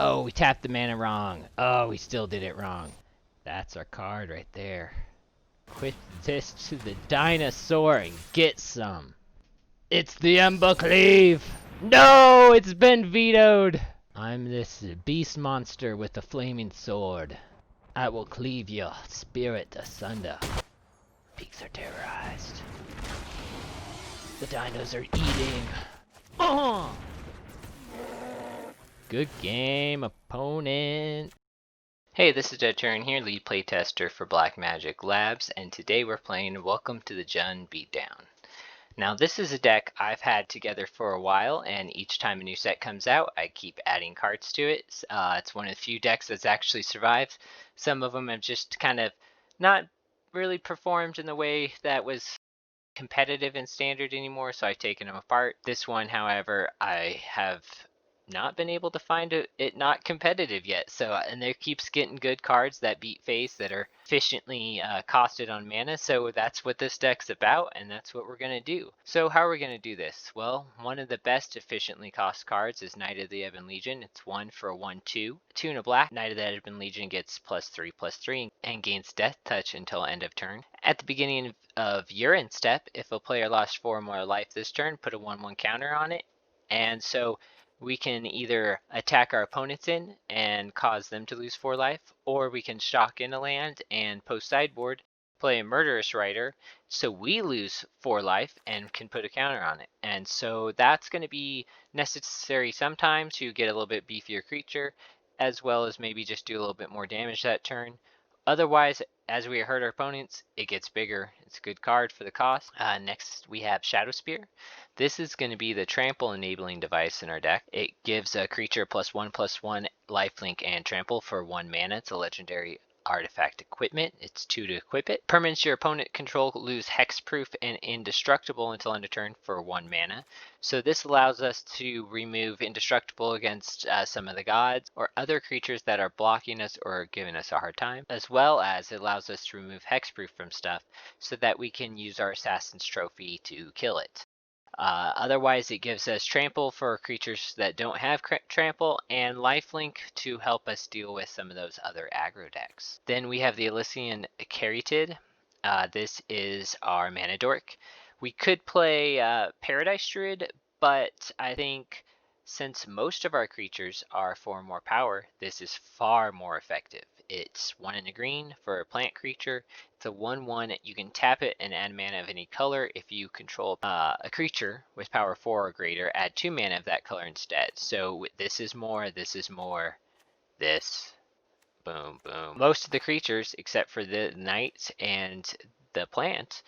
Oh, we tapped the mana wrong. Oh, we still did it wrong. That's our card right there. Quit this to the dinosaur and get some. It's the Ember Cleave! No, it's been vetoed! I'm this beast monster with a flaming sword. I will cleave your spirit asunder. Peaks are terrorized. The dinos are eating. Oh! Good game, opponent. Hey, this is DeadTurin here, lead playtester for Black Magic Labs, and today we're playing Welcome to the Jund Beatdown. Now this is a deck I've had together for a while, and each time a new set comes out, I keep adding cards to it. It's one of the few decks that's actually survived. Some of them have just kind of not really performed in the way that was competitive and standard anymore, so I've taken them apart. This one, however, I have not been able to find it not competitive yet. So and there keeps getting good cards that beat face that are efficiently costed on mana. So that's what this deck's about, and that's what we're gonna do. So how are we gonna do this? Well, one of the best efficiently cost cards is Knight of the Ebon Legion. It's 1 for a 1/2. 2 and a black. Knight of the Ebon Legion gets +3/+3 and gains Death Touch until end of turn. At the beginning of your end step, if a player lost 4 or more life this turn, put a 1/1 counter on it. And so we can either attack our opponents in and cause them to lose 4 life, or we can shock in a land and post sideboard, play a Murderous Rider, so we lose 4 life and can put a counter on it. And so that's going to be necessary sometimes to get a little bit beefier creature, as well as maybe just do a little bit more damage that turn. Otherwise, as we hurt our opponents, it gets bigger. It's a good card for the cost. Next, we have Shadow Spear. This is going to be the trample enabling device in our deck. It gives a creature +1/+1 lifelink and trample for 1 mana. It's a legendary artifact equipment. It's 2 to equip it. Permanents your opponent control lose hexproof and indestructible until end of turn for 1 mana. So this allows us to remove indestructible against some of the gods or other creatures that are blocking us or giving us a hard time, as well as it allows us to remove hexproof from stuff so that we can use our Assassin's Trophy to kill it. Otherwise, it gives us trample for creatures that don't have trample and lifelink to help us deal with some of those other aggro decks. Then we have the Elysian Caryatid. This is our mana dork. We could play Paradise Druid, but I think since most of our creatures are 4 or more power, this is far more effective. It's 1 in a green for a plant creature. It's a 1/1. You can tap it and add mana of any color. If you control a creature with power 4 or greater, add 2 mana of that color instead. So this is more, this is more, this, boom, boom. Most of the creatures, except for the knight and the plant,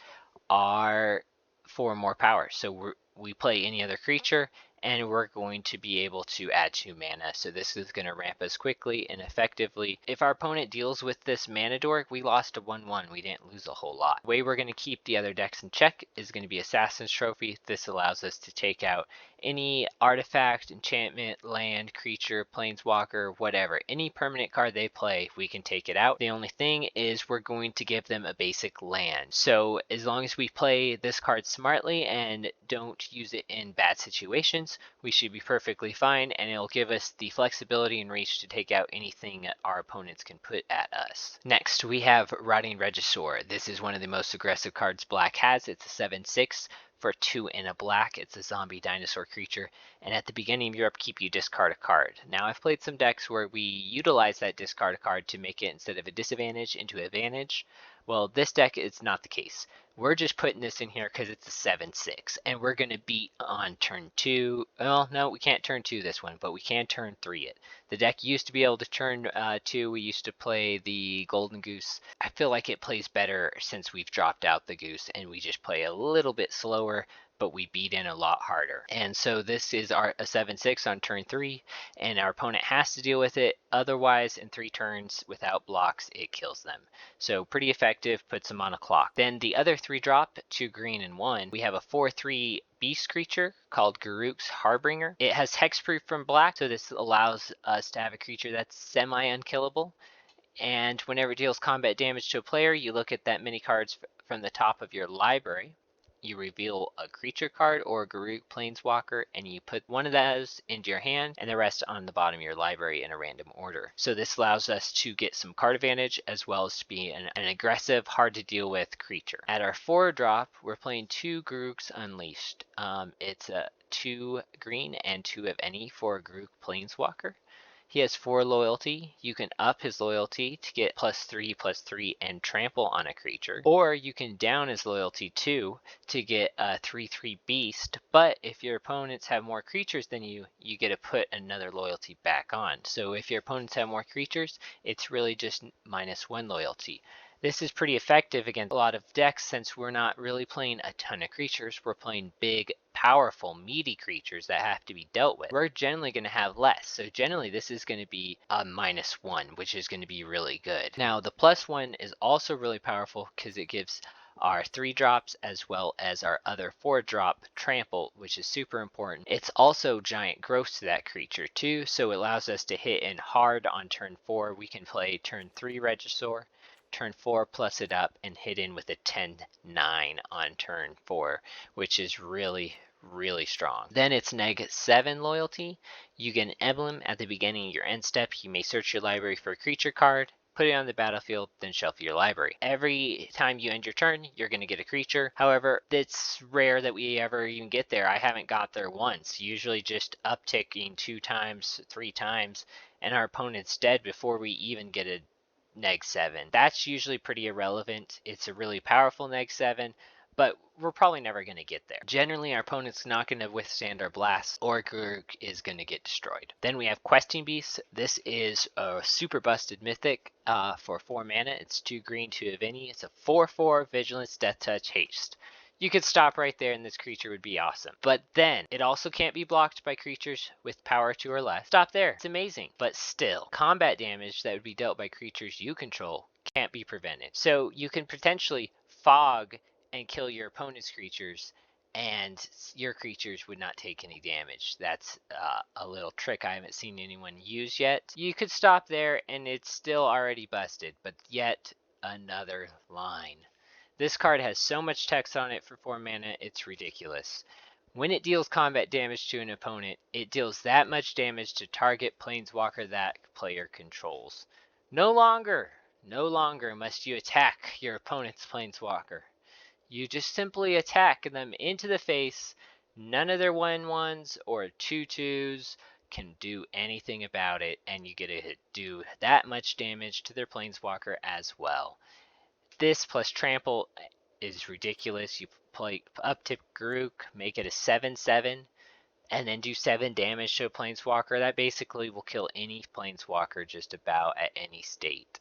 are 4 or more power. So we play any other creature, and we're going to be able to add 2 mana. So this is going to ramp us quickly and effectively. If our opponent deals with this mana dork, we lost a 1/1. We didn't lose a whole lot. The way we're going to keep the other decks in check is going to be Assassin's Trophy. This allows us to take out any artifact, enchantment, land, creature, planeswalker, whatever. Any permanent card they play, we can take it out. The only thing is we're going to give them a basic land. So as long as we play this card smartly and don't use it in bad situations, we should be perfectly fine, and it'll give us the flexibility and reach to take out anything our opponents can put at us. Next, we have Rotting Regisaur. This is one of the most aggressive cards Black has. It's a 7/6 for 2 and a black. It's a zombie dinosaur creature, and at the beginning of your upkeep you discard a card. Now I've played some decks where we utilize that discard card to make it, instead of a disadvantage, into an advantage. Well, this deck is not the case. We're just putting this in here because it's a 7/6, and we're going to beat on turn 2. Well, no, we can't turn 2 this one, but we can turn 3 it. The deck used to be able to turn 2. We used to play the Golden Goose. I feel like it plays better since we've dropped out the Goose, and we just play a little bit slower, but we beat in a lot harder. And so this is a 7/6 on turn 3, and our opponent has to deal with it. Otherwise, in 3 turns without blocks, it kills them. So pretty effective, puts them on a clock. Then the other 3 drop, 2 green and 1, we have a 4/3 beast creature called Garruk's Harbinger. It has hexproof from black, so this allows us to have a creature that's semi-unkillable. And whenever it deals combat damage to a player, you look at that many cards from the top of your library. you reveal a creature card or a Gruul Planeswalker, and you put one of those into your hand and the rest on the bottom of your library in a random order. So this allows us to get some card advantage as well as to be an aggressive, hard to deal with creature. At our 4-drop, we're playing 2 Gruul Unleashed. It's a 2 green and 2 of any for a Gruul Planeswalker. He has 4 loyalty. You can up his loyalty to get +3/+3 and trample on a creature. Or you can down his loyalty 2 to get a 3/3 beast. But if your opponents have more creatures than you, you get to put another loyalty back on. So if your opponents have more creatures, it's really just -1 loyalty. This is pretty effective against a lot of decks since we're not really playing a ton of creatures. We're playing big, powerful, meaty creatures that have to be dealt with. We're generally going to have less. So generally this is going to be a -1, which is going to be really good. Now the +1 is also really powerful because it gives our 3-drops as well as our other 4-drop trample, which is super important. It's also giant growth to that creature too, so it allows us to hit in hard on turn 4. We can play turn 3 Regisaur, turn 4 plus it up, and hit in with a 10/9 on turn 4, which is really strong. Then it's -7 loyalty. You get an emblem at the beginning of your end step. You may search your library for a creature card, put it on the battlefield, then shuffle your library. Every time you end your turn, you're going to get a creature. However, it's rare that we ever even get there. I haven't got there once. Usually just upticking 2 times, 3 times, and our opponent's dead before we even get a -7. That's usually pretty irrelevant. It's a really powerful -7, but we're probably never going to get there. Generally, our opponent's not going to withstand our blasts, or Gruul is going to get destroyed. Then we have Questing Beast. This is a super busted mythic for 4 mana. It's 2 green, 2 of any. It's a 4/4 Vigilance, Death Touch, Haste. You could stop right there and this creature would be awesome. But then, it also can't be blocked by creatures with power 2 or less. Stop there. It's amazing. But still, combat damage that would be dealt by creatures you control can't be prevented. So you can potentially fog and kill your opponent's creatures, and your creatures would not take any damage. That's a little trick I haven't seen anyone use yet. You could stop there and it's still already busted, but yet another line. This card has so much text on it for 4 mana, it's ridiculous. When it deals combat damage to an opponent, it deals that much damage to target planeswalker that player controls. No longer must you attack your opponent's planeswalker. You just simply attack them into the face. None of their 1/1s or 2/2s can do anything about it, and you get to do that much damage to their planeswalker as well. This plus trample is ridiculous. You play uptip Gruul, make it a 7/7, and then do 7 damage to a planeswalker. That basically will kill any planeswalker just about at any state.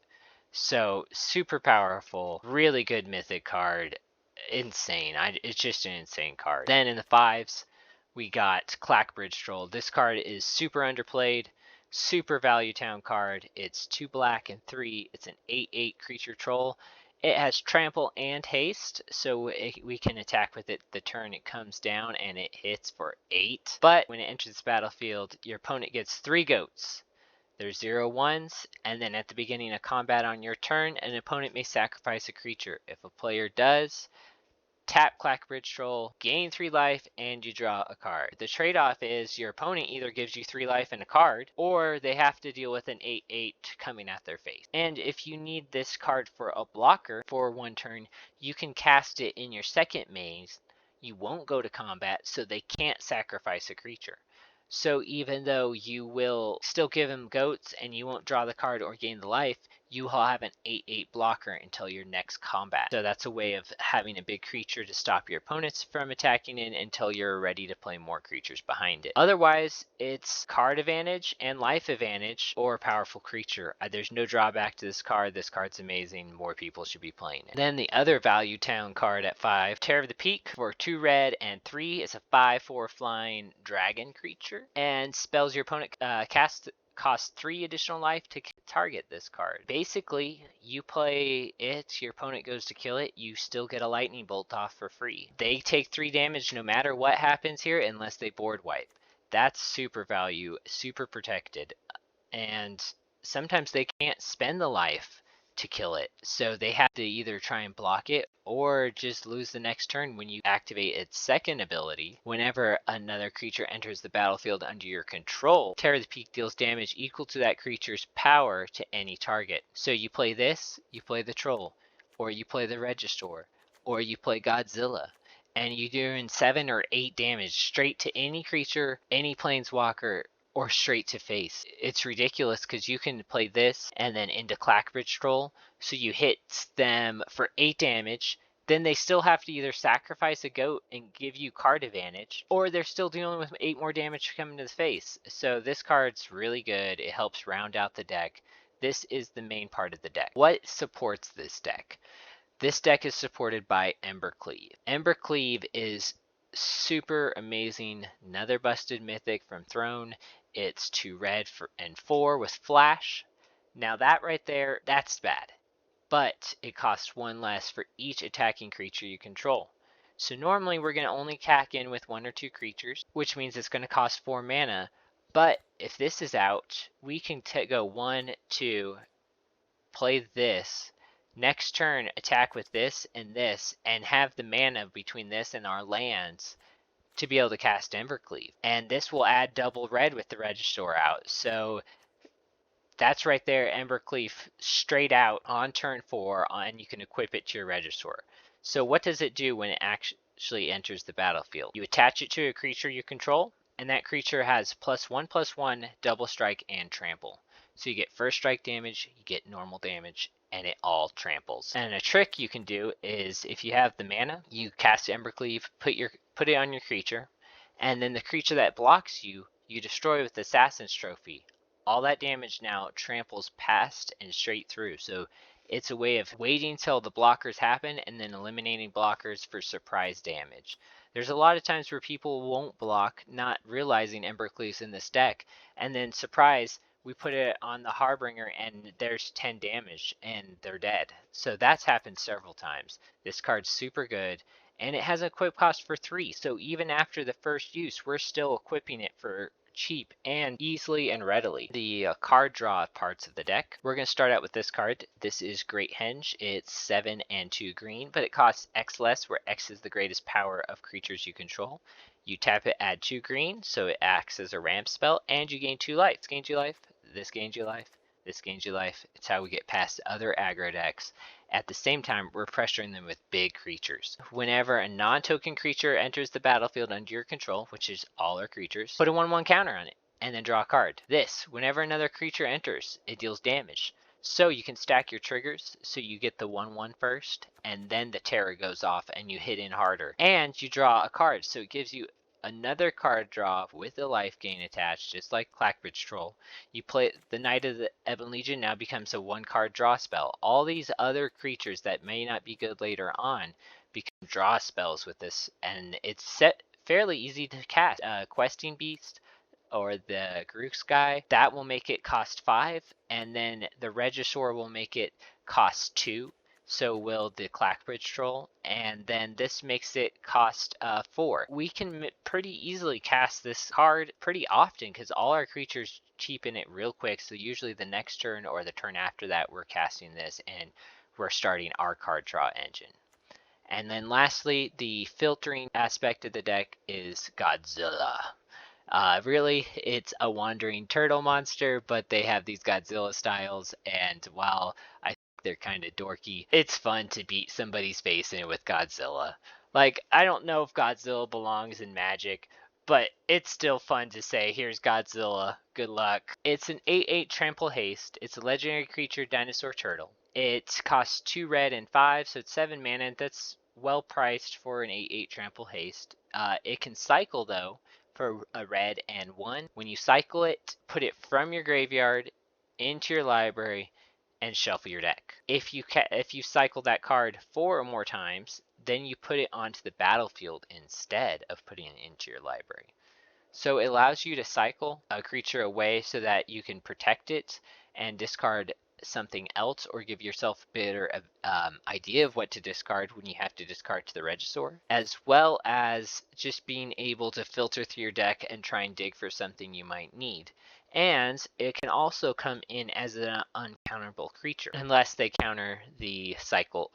So super powerful, really good mythic card. Insane. It's just an insane card. Then in the 5s, we got Clackbridge Troll. This card is super underplayed, super value town card. It's 2 black and 3. It's an 8/8 creature troll. It has trample and haste, so we can attack with it the turn it comes down, and it hits for 8. But when it enters the battlefield, your opponent gets 3 goats. There's 0/1s, and then at the beginning of combat on your turn, an opponent may sacrifice a creature. If a player does, tap Clackbridge Troll, gain 3 life, and you draw a card. The trade-off is your opponent either gives you 3 life and a card, or they have to deal with an 8/8 coming at their face. And if you need this card for a blocker for 1 turn, you can cast it in your second maze. You won't go to combat, so they can't sacrifice a creature. So even though you will still give them goats and you won't draw the card or gain the life, you will have an 8/8 blocker until your next combat. So that's a way of having a big creature to stop your opponents from attacking it until you're ready to play more creatures behind it. Otherwise, it's card advantage and life advantage or powerful creature. There's no drawback to this card. This card's amazing. More people should be playing it. Then the other value town card at 5, Terror of the Peak for 2 red and 3. It's a 5/4 flying dragon creature, and spells your opponent cast cost 3 additional life to target this card. Basically, you play it, your opponent goes to kill it, you still get a lightning bolt off for free. They take 3 damage no matter what happens here unless they board wipe. That's super value, super protected. And sometimes they can't spend the life to kill it. So they have to either try and block it or just lose the next turn when you activate its second ability. Whenever another creature enters the battlefield under your control, Tear the Peak deals damage equal to that creature's power to any target. So you play this, you play the Troll, or you play the Regisaur, or you play Godzilla, and you do 7 or 8 damage straight to any creature, any planeswalker, or straight to face. It's ridiculous because you can play this and then into Clackbridge Troll, so you hit them for 8 damage, then they still have to either sacrifice a goat and give you card advantage, or they're still dealing with 8 more damage coming to the face. So this card's really good. It helps round out the deck. This is the main part of the deck. What supports this deck? This deck is supported by Embercleave. Embercleave is super amazing. Another busted mythic from Throne. It's 2 red and 4 with flash. Now that right there, that's bad. But it costs 1 less for each attacking creature you control. So normally we're going to only cack in with 1 or 2 creatures, which means it's going to cost 4 mana. But if this is out, we can go 1, 2, play this. Next turn, attack with this, and have the mana between this and our lands to be able to cast Embercleave. And this will add double red with the Regisaur out. So that's right there, Embercleave straight out on turn 4, and you can equip it to your Regisaur. So what does it do when it actually enters the battlefield? You attach it to a creature you control, and that creature has +1/+1, double strike, and trample. So you get first strike damage, you get normal damage, and it all tramples. And a trick you can do is, if you have the mana, you cast Embercleave, put it on your creature, and then the creature that blocks you, you destroy with Assassin's Trophy. All that damage now tramples past and straight through. So it's a way of waiting till the blockers happen and then eliminating blockers for surprise damage. There's a lot of times where people won't block, not realizing Embercleave's in this deck, and then surprise, we put it on the Harbinger and there's 10 damage and they're dead. So that's happened several times. This card's super good, and it has an equip cost for 3. So even after the first use, we're still equipping it for cheap and easily and readily. The card draw parts of the deck. We're going to start out with this card. This is Great Henge. It's 7 and 2 green, but it costs X less, where X is the greatest power of creatures you control. You tap it, add 2 green, so it acts as a ramp spell, and you gain 2 life. This gains you life, this gains you life, this gains you life. It's how we get past other aggro decks. At the same time, we're pressuring them with big creatures. Whenever a non-token creature enters the battlefield under your control, which is all our creatures, put a 1/1 counter on it, and then draw a card. This, whenever another creature enters, it deals damage. So you can stack your triggers, so you get the 1/1 first, and then the terror goes off and you hit in harder. And you draw a card, so it gives you another card draw with a life gain attached, just like Clackbridge Troll. You play the Knight of the Ebon Legion, now becomes a 1-card draw spell. All these other creatures that may not be good later on become draw spells with this, and it's set fairly easy to cast. Questing Beast or the Grook's Guy, that will make it cost 5, and then the Regisaur will make it cost 2. So will the Clackbridge Troll, and then this makes it cost 4. We can pretty easily cast this card pretty often because all our creatures cheapen it real quick. So usually the next turn or the turn after that, we're casting this and we're starting our card draw engine. And then lastly, the filtering aspect of the deck is Godzilla. Really, it's a wandering turtle monster, but they have these Godzilla styles, and while I think they're kind of dorky, it's fun to beat somebody's face in with Godzilla. Like, I don't know if Godzilla belongs in Magic, but it's still fun to say, here's Godzilla, good luck. It's an 8/8 trample haste. It's a legendary creature, dinosaur turtle. It costs 2 red and 5, so it's 7 mana, and that's well priced for an 8/8 trample haste. It can cycle though, for a red and 1. When you cycle it, put it from your graveyard into your library and shuffle your deck. If you cycle that card 4 or more times, then you put it onto the battlefield instead of putting it into your library. So it allows you to cycle a creature away so that you can protect it and discard something else, or give yourself a better idea of what to discard when you have to discard to the Regisaur, as well as just being able to filter through your deck and try and dig for something you might need. And it can also come in as an uncounterable creature, unless they counter the cycle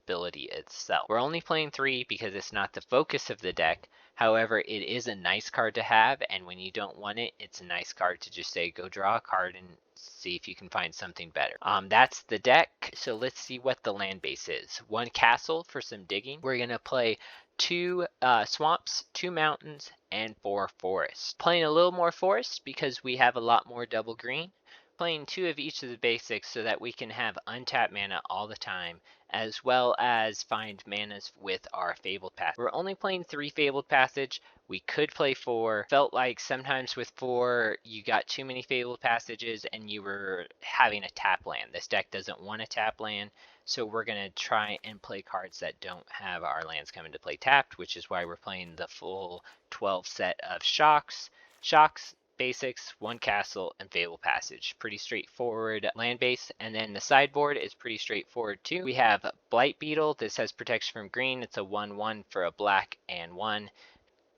ability itself. We're only playing 3 because it's not the focus of the deck. However, it is a nice card to have, and when you don't want it, it's a nice card to just say, go draw a card and see if you can find something better. That's the deck, so let's see what the land base is. 1 castle for some digging. We're going to play 2 swamps, 2 mountains, and 4 forests. Playing a little more forest because we have a lot more double green. Playing 2 of each of the basics so that we can have untapped mana all the time, as well as find manas with our Fabled Passage. We're only playing 3 Fabled Passage. We could play 4. Felt like sometimes with 4 you got too many Fabled Passages and you were having a tap land. This deck doesn't want a tap land, so we're going to try and play cards that don't have our lands come into play tapped, which is why we're playing the full 12 set of shocks, basics, 1 castle, and Fabled Passage. Pretty straightforward land base. And then the sideboard is pretty straightforward too. We have Blight Beetle. This has protection from green. It's a 1/1 for a black and 1.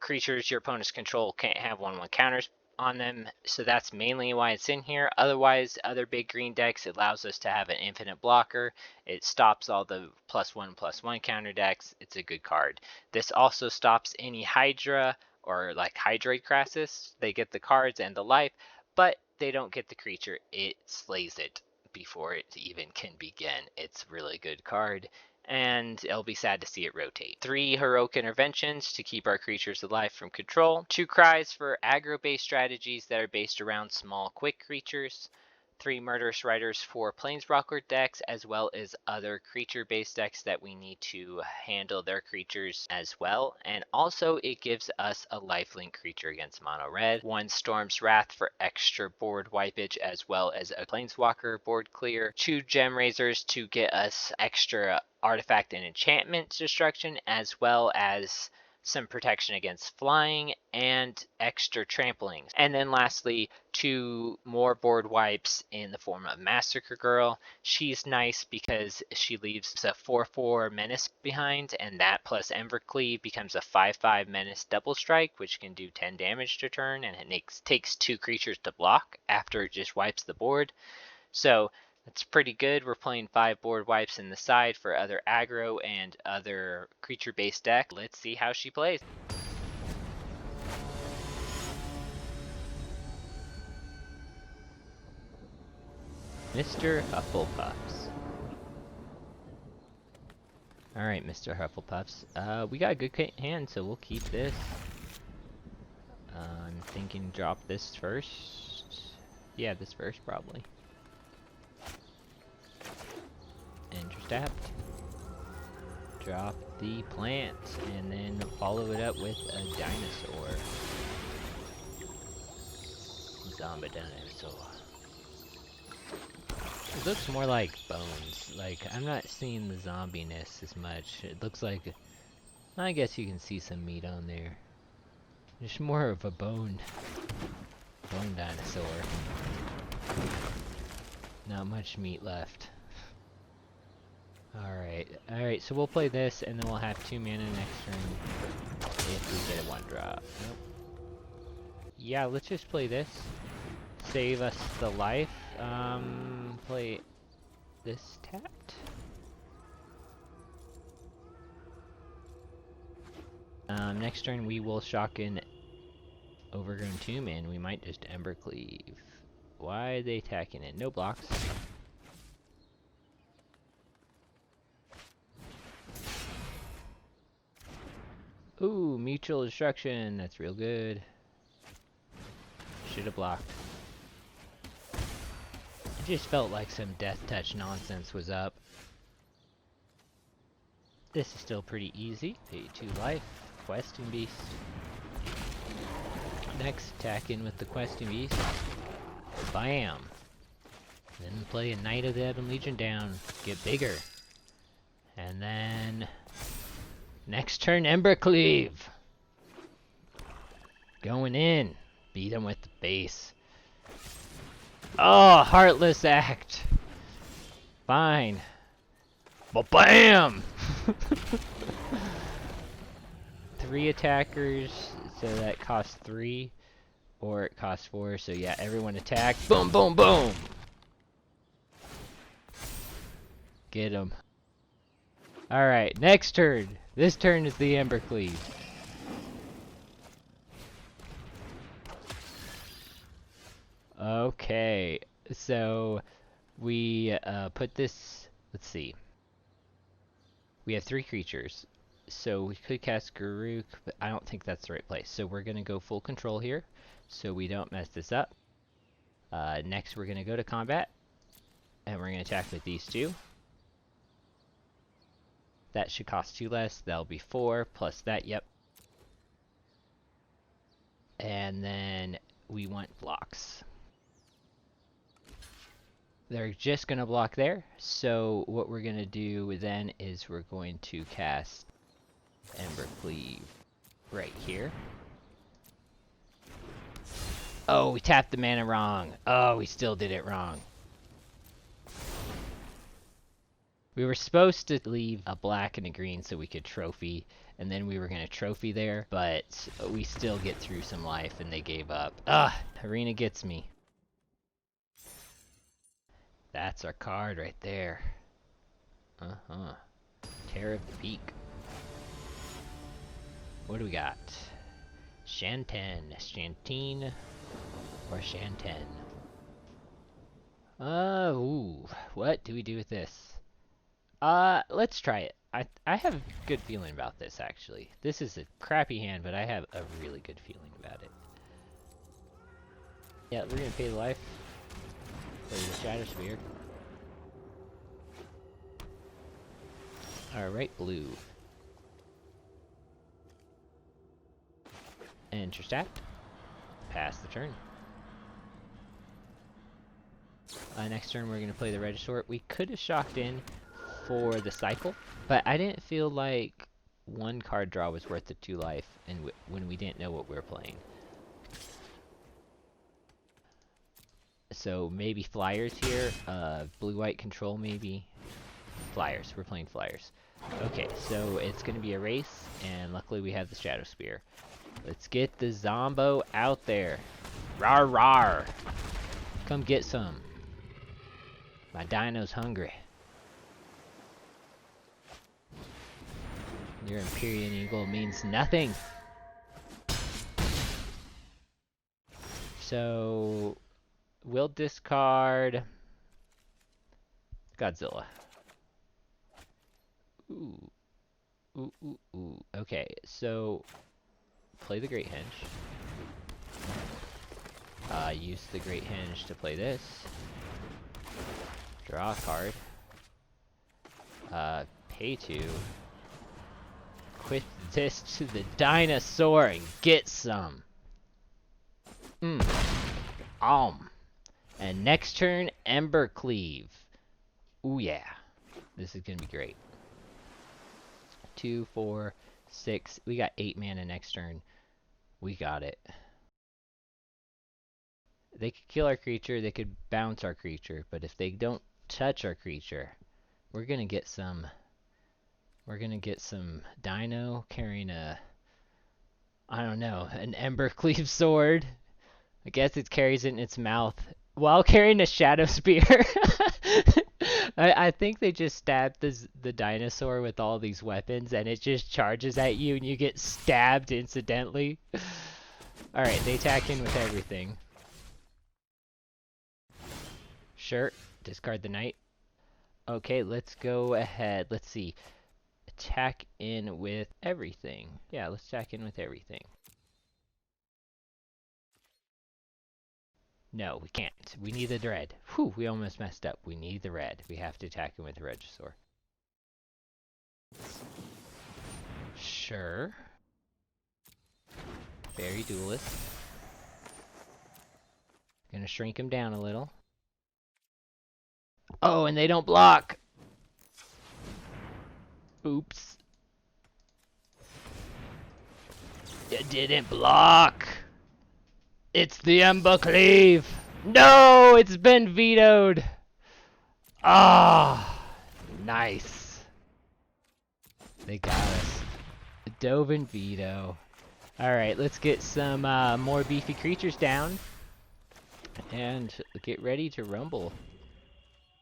Creatures your opponents control can't have 1/1 counters on them, so that's mainly why it's in here. Otherwise, other big green decks, it allows us to have an infinite blocker. It stops all the +1/+1 counter decks. It's a good card. This also stops any Hydra or like Hydroid Crassus. They get the cards and the life, but they don't get the creature. It slays it before it even can begin. It's a really good card, and it'll be sad to see it rotate. 3 heroic interventions to keep our creatures alive from control. 2 cries for aggro-based strategies that are based around small, quick creatures. 3 murderous riders for planeswalker decks, as well as other creature-based decks that we need to handle their creatures as well. And also it gives us a lifelink creature against mono red. 1 Storm's Wrath for extra board wipeage, as well as a planeswalker board clear. 2 Gem Raisers to get us extra artifact and enchantment destruction, as well as some protection against flying and extra tramplings. And then lastly, 2 more board wipes in the form of Massacre Girl. She's nice because she leaves a 4/4 menace behind, and that plus Embercleave becomes a 5/5 menace double strike, which can do 10 damage to turn, and it takes 2 creatures to block after it just wipes the board. So that's pretty good. We're playing 5 board wipes in the side for other aggro and other creature-based deck. Let's see how she plays. Mr. Hufflepuffs. Alright, Mr. Hufflepuffs. We got a good hand, so we'll keep this. I'm thinking drop this first. Yeah, this first probably. Intercept, drop the plant, and then follow it up with a dinosaur. Zombie dinosaur. It looks more like bones. Like, I'm not seeing the zombiness as much. It looks like, I guess you can see some meat on there. Just more of a bone dinosaur. Not much meat left. Alright, so we'll play this, and then we'll have 2 mana next turn if we get a 1 drop. Nope. Yeah, let's just play this. Save us the life. Play this tapped. Next turn we will shock in Overgrown Tomb, and we might just Embercleave. Why are they attacking it? No blocks. Ooh, mutual destruction. That's real good. Should have blocked. It just felt like some death touch nonsense was up. This is still pretty easy. Pay 2 life. Questing Beast. Next, attack in with the Questing Beast. Bam! Then play a Knight of the Ebon Legion down. Get bigger. And then next turn, Embercleave! Going in. Beat him with the base. Oh, Heartless Act! Fine. But bam! 3 attackers, so that costs 3. or it costs 4. So yeah, everyone attack. Boom, boom, boom! Get him. Alright, next turn. This turn is the Ember Cleave. Okay, so we put this, let's see. We have 3 creatures. So we could cast Garuk, but I don't think that's the right place. So we're going to go full control here, so we don't mess this up. Next we're going to go to combat, and we're going to attack with these 2. That should cost 2 less. That'll be 4 plus that, yep. And then we want blocks. They're just going to block there. So what we're going to do then is we're going to cast Ember Cleave right here. Oh, we tapped the mana wrong. Oh, we still did it wrong. We were supposed to leave a black and a green so we could trophy, and then we were going to trophy there, but we still get through some life and they gave up. Ah, Arena gets me. That's our card right there. Terror of the Peak. What do we got? Shantine, or Shanten. Ooh, what do we do with this? Let's try it. I have a good feeling about this, actually. This is a crappy hand, but I have a really good feeling about it. Yeah, we're gonna pay the life. Play the Shadow Sphere. Alright, blue. Intercept. Pass the turn. Next turn we're going to play the Regisaur. We could have shocked in for the cycle, but I didn't feel like 1 card draw was worth the 2 life and when we didn't know what we were playing. So maybe Flyers here. Blue-white control maybe. Flyers. We're playing Flyers. Okay, so it's going to be a race, and luckily we have the Shadow Spear. Let's get the Zombo out there. Rar rar. Come get some. My dino's hungry. Your Empyrean Eagle means nothing. So we'll discard Godzilla. Ooh. Ooh, ooh, ooh. Okay, so play the Great Henge. Use the Great Henge to play this. Draw a card. Pay 2. Quit this to the dinosaur and get some. And next turn, Ember Cleave. Ooh yeah. This is gonna be great. 2, 4, 6. We got 8 mana next turn. We got it. They could kill our creature, they could bounce our creature, but if they don't touch our creature, we're gonna get some dino carrying a, I don't know, an Ember Cleave sword. I guess it carries it in its mouth while carrying a Shadow Spear. I think they just stabbed the dinosaur with all these weapons and it just charges at you and you get stabbed incidentally. Alright, they attack in with everything. Sure, discard the knight. Okay, let's go ahead. Let's see. Attack in with everything. Yeah, let's attack in with everything. No, we can't. We need the red. Whew, we almost messed up. We need the red. We have to attack him with the Regisaur. Sure. Fairy Duelist. Gonna shrink him down a little. Oh, and they don't block! Oops. It didn't block! It's the Ember Cleave! No! It's been vetoed! Ah! Nice. They got us. Dove and veto. Alright, let's get some more beefy creatures down. And get ready to rumble.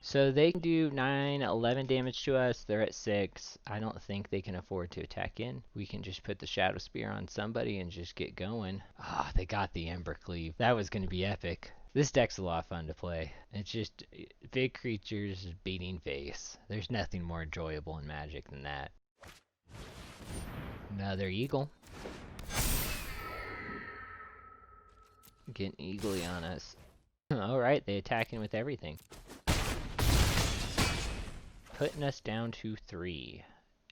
So they can do 9, 11 damage to us. They're at 6. I don't think they can afford to attack in. We can just put the Shadow Spear on somebody and just get going. Ah, they got the Ember Cleave. That was going to be epic. This deck's a lot of fun to play. It's just big creatures beating face. There's nothing more enjoyable in Magic than that. Another eagle. Getting eagly on us. Alright, they attacking with everything. Putting us down to 3.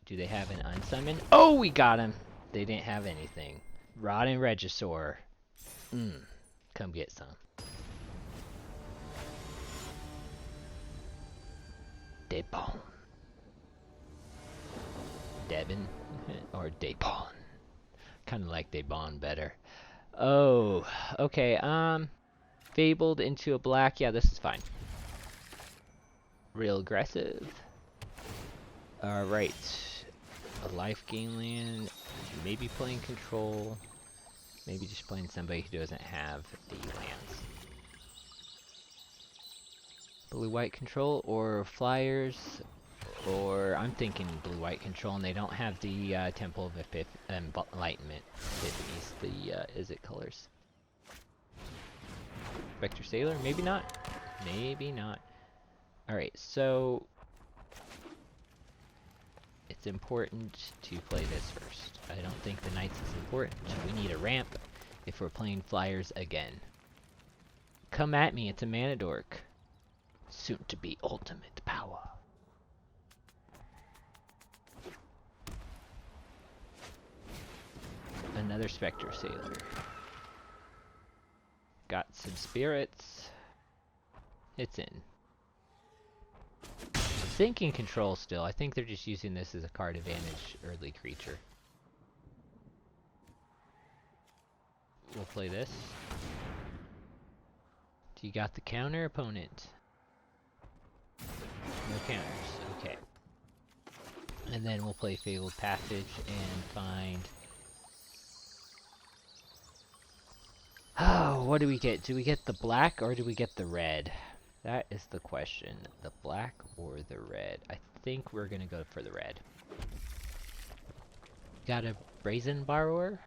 Do they have an unsummon? Oh, we got him! They didn't have anything. Rod and Regisaur. Come get some. Debon. Devin? Or Debon. Kind of like Debon better. Oh, okay, Fabled into a black. Yeah, this is fine. Real aggressive. Alright. A life gain land. Maybe playing control. Maybe just playing somebody who doesn't have the lands. Blue-white control or Flyers. Or I'm thinking blue-white control, and they don't have the Temple of Enlightenment. Epiphanies, the is it colors? Vector Sailor? Maybe not. Maybe not. Alright, so it's important to play this first. I don't think the Knights is important. We need a ramp if we're playing Flyers again. Come at me, it's a Mana Dork. Soon to be ultimate power. Another Spectre Sailor. Got some spirits. It's in. I'm thinking control still. I think they're just using this as a card advantage early creature. We'll play this. Do you got the counter, opponent? No counters. Okay. And then we'll play Fabled Passage and find... Oh, what do we get? Do we get the black or do we get the red? That is the question. The black or the red? I think we're gonna go for the red. Got a Brazen Borrower?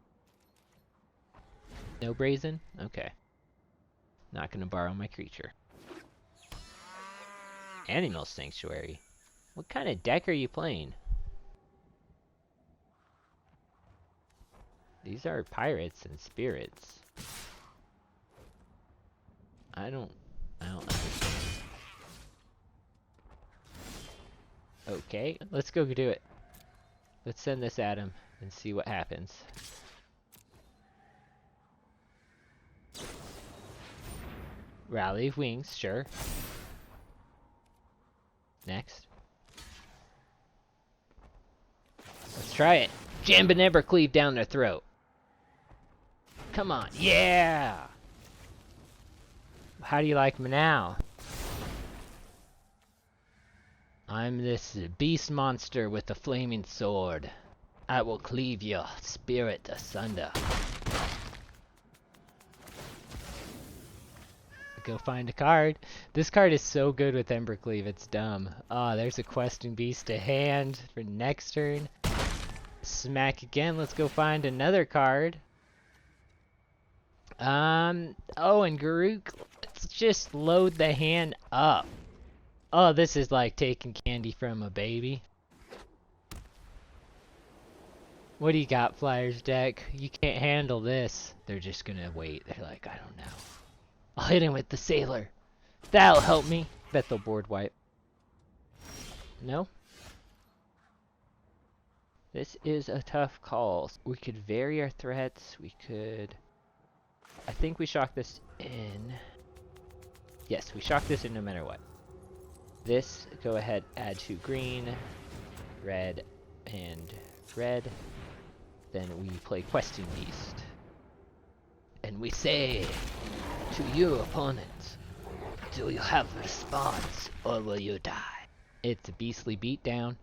No Brazen? Okay. Not gonna borrow my creature. Animal Sanctuary? What kind of deck are you playing? These are pirates and spirits. I don't understand. Okay, let's go do it. Let's send this at him and see what happens. Rally of Wings, sure. Next. Let's try it. Jam and Ember Cleave down their throat. Come on, yeah! How do you like me now? I'm this beast monster with a flaming sword. I will cleave your spirit asunder. Go find a card. This card is so good with Embercleave, it's dumb. Ah, there's a Questing Beast to hand for next turn. Smack again, let's go find another card. Oh, and Garuk, let's just load the hand up. Oh, this is like taking candy from a baby. What do you got, Flyers deck? You can't handle this. They're just gonna wait. They're like, I don't know. I'll hit him with the Sailor. That'll help me. Bet they'll board wipe. No? This is a tough call. We could vary our threats. We could... I think we shock this in. Yes, we shock this in no matter what. This, go ahead, add 2 green, red, and red. Then we play Questing Beast. And we say to you, opponent, do you have a response or will you die? It's a beastly beatdown.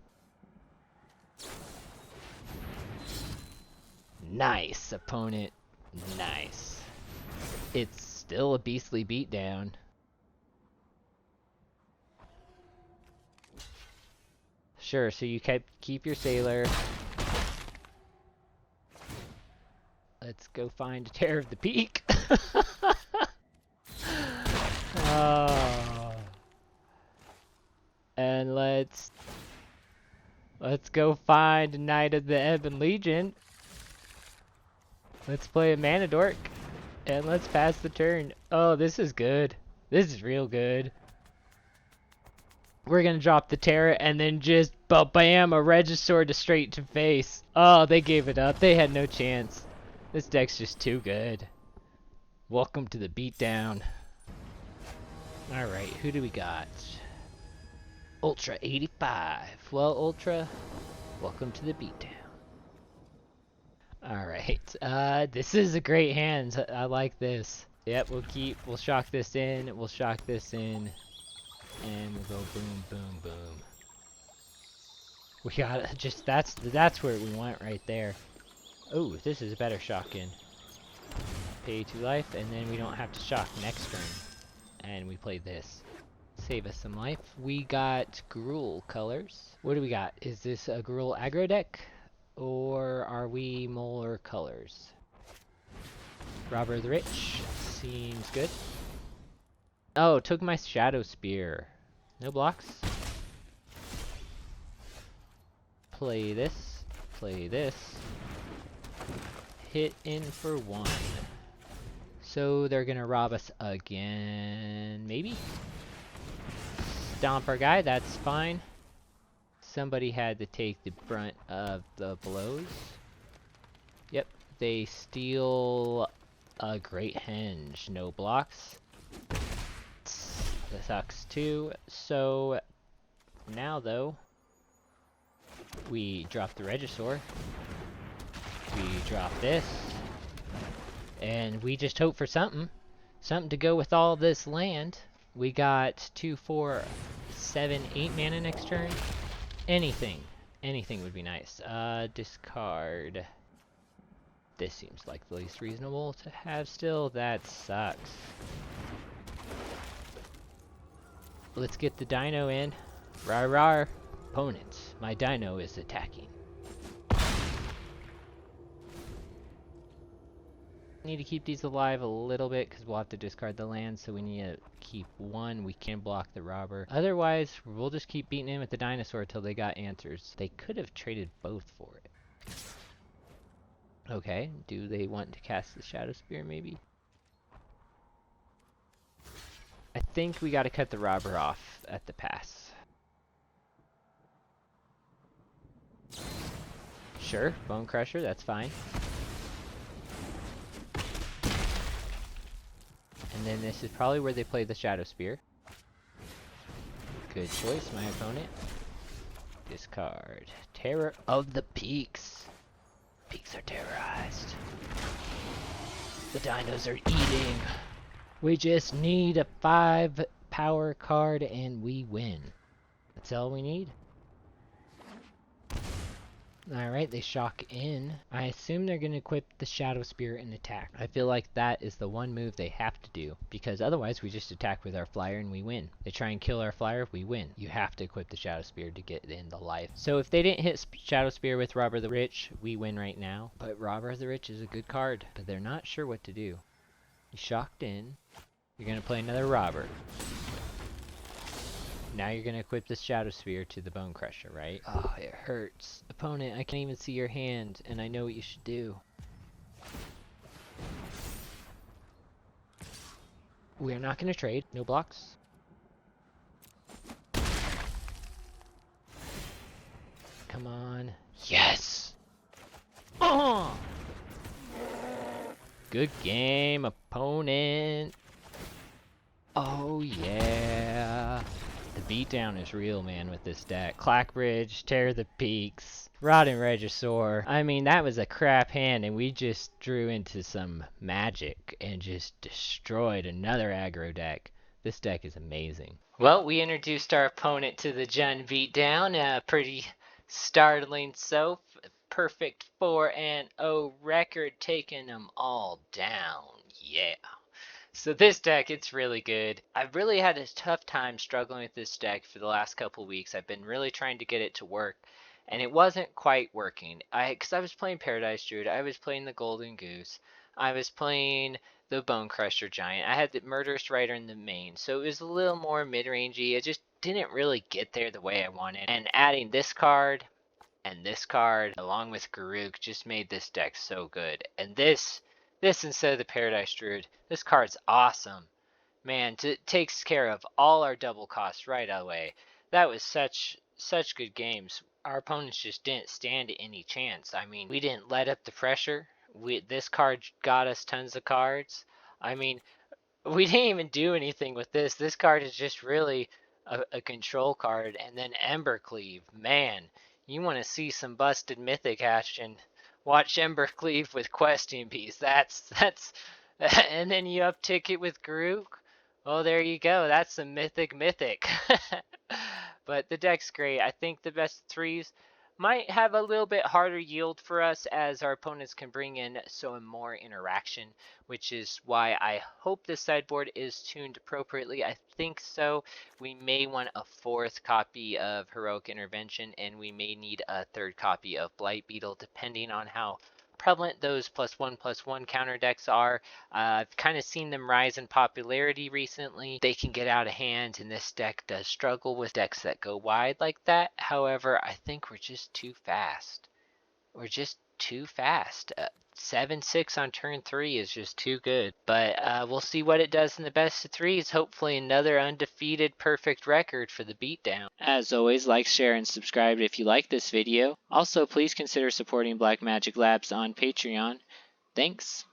Nice, opponent. Nice. It's still a beastly beatdown. Sure, so you keep your sailor. Let's go find a Terror of the Peak. Oh. And let's go find a Knight of the Ebon Legion. Let's play a Mana Dork. And let's pass the turn. Oh, this is good. This is real good. We're gonna drop the Terra and then just bam, a Regisaur to straight to face. Oh, they gave it up. They had no chance. This deck's just too good. Welcome to the beatdown. Alright, who do we got? Ultra 85. Well, Ultra, welcome to the beatdown. Alright, this is a great hand. I like this. Yep, we'll shock this in, we'll shock this in, and we'll go boom, boom, boom. We got just, that's where we went right there. Oh, this is a better shock in. Pay 2 life, and then we don't have to shock next turn. And we play this. Save us some life. We got Gruul colors. What do we got? Is this a Gruul Aggro deck? Or are we Molar colors? Robber of the Rich. Seems good. Oh, took my Shadow Spear. No blocks. Play this. Play this. Hit in for 1. So they're gonna rob us again, maybe? Stomp our guy, that's fine. Somebody had to take the brunt of the blows. Yep, they steal a Great Henge. No blocks. That sucks too. So now though, we drop the Regisaur. We drop this. And we just hope for something. Something to go with all this land. We got 2, 4, 7, 8 mana next turn. Anything. Anything would be nice. Discard. This seems like the least reasonable to have still. That sucks. Let's get the dino in. Rar rar. Opponents. My dino is attacking. Need to keep these alive a little bit because we'll have to discard the land, so we need to keep 1. We can block the robber. Otherwise, we'll just keep beating him with the dinosaur until they got answers. They could have traded both for it. Okay, do they want to cast the Shadow Spear maybe? I think we gotta cut the robber off at the pass. Sure, Bone Crusher, that's fine. And then this is probably where they play the Shadow Spear. Good choice, my opponent. Discard. Terror of the Peaks. Peaks are terrorized. The dinos are eating. We just need a 5 power card and we win. That's all we need. Alright, they shock in. I assume they're going to equip the Shadow Spear and attack. I feel like that is the one move they have to do, because otherwise we just attack with our Flyer and we win. They try and kill our Flyer, we win. You have to equip the Shadow Spear to get in the life. So if they didn't hit Shadow Spear with Robber the Rich, we win right now. But Robber the Rich is a good card, but they're not sure what to do. You shocked in. You're going to play another Robber. Now you're going to equip this Shadow Spear to the Bone Crusher, right? Oh, it hurts. Opponent, I can't even see your hand, and I know what you should do. We're not going to trade. No blocks. Come on. Yes! Oh! Good game, opponent. Oh, yeah. The beatdown is real, man, with this deck. Clackbridge, Tear the Peaks, Rod and Regisaur. I mean, that was a crap hand, and we just drew into some magic and just destroyed another aggro deck. This deck is amazing. Well, we introduced our opponent to the Jund Beatdown. Pretty startling so. perfect 4-0 record, taking them all down. Yeah. So this deck, it's really good. I've really had a tough time struggling with this deck for the last couple weeks. I've been really trying to get it to work, and it wasn't quite working. Because I was playing Paradise Druid, I was playing the Golden Goose, I was playing the Bone Crusher Giant, I had the Murderous Rider in the main, so it was a little more mid-rangey. It just didn't really get there the way I wanted. And adding this card and this card along with Garuk just made this deck so good. And this instead of the Paradise Druid, this card's awesome. Man, takes care of all our double costs right away. That was such good games. Our opponents just didn't stand any chance. I mean, we didn't let up the pressure. This card got us tons of cards. I mean, we didn't even do anything with this. This card is just really a control card. And then Embercleave, man, you want to see some busted mythic action. Watch Embercleave with questing piece. That's and then you uptick it with Garuk. Well, there you go. That's some mythic. But the deck's great. I think the best threes might have a little bit harder yield for us as our opponents can bring in some more interaction, which is why I hope this sideboard is tuned appropriately. I think so. We may want a 4th copy of Heroic Intervention, and we may need a 3rd copy of Blight Beetle, depending on how prevalent those +1/+1 counter decks are. I've kind of seen them rise in popularity recently. They can get out of hand, and this deck does struggle with decks that go wide like that. However, I think we're just too fast. We're just too fast. 7-6 on turn 3 is just too good. But we'll see what it does in the best of threes. Hopefully another undefeated perfect record for the beatdown. As always, like, share, and subscribe if you like this video. Also, please consider supporting Black Magic Labs on Patreon. Thanks.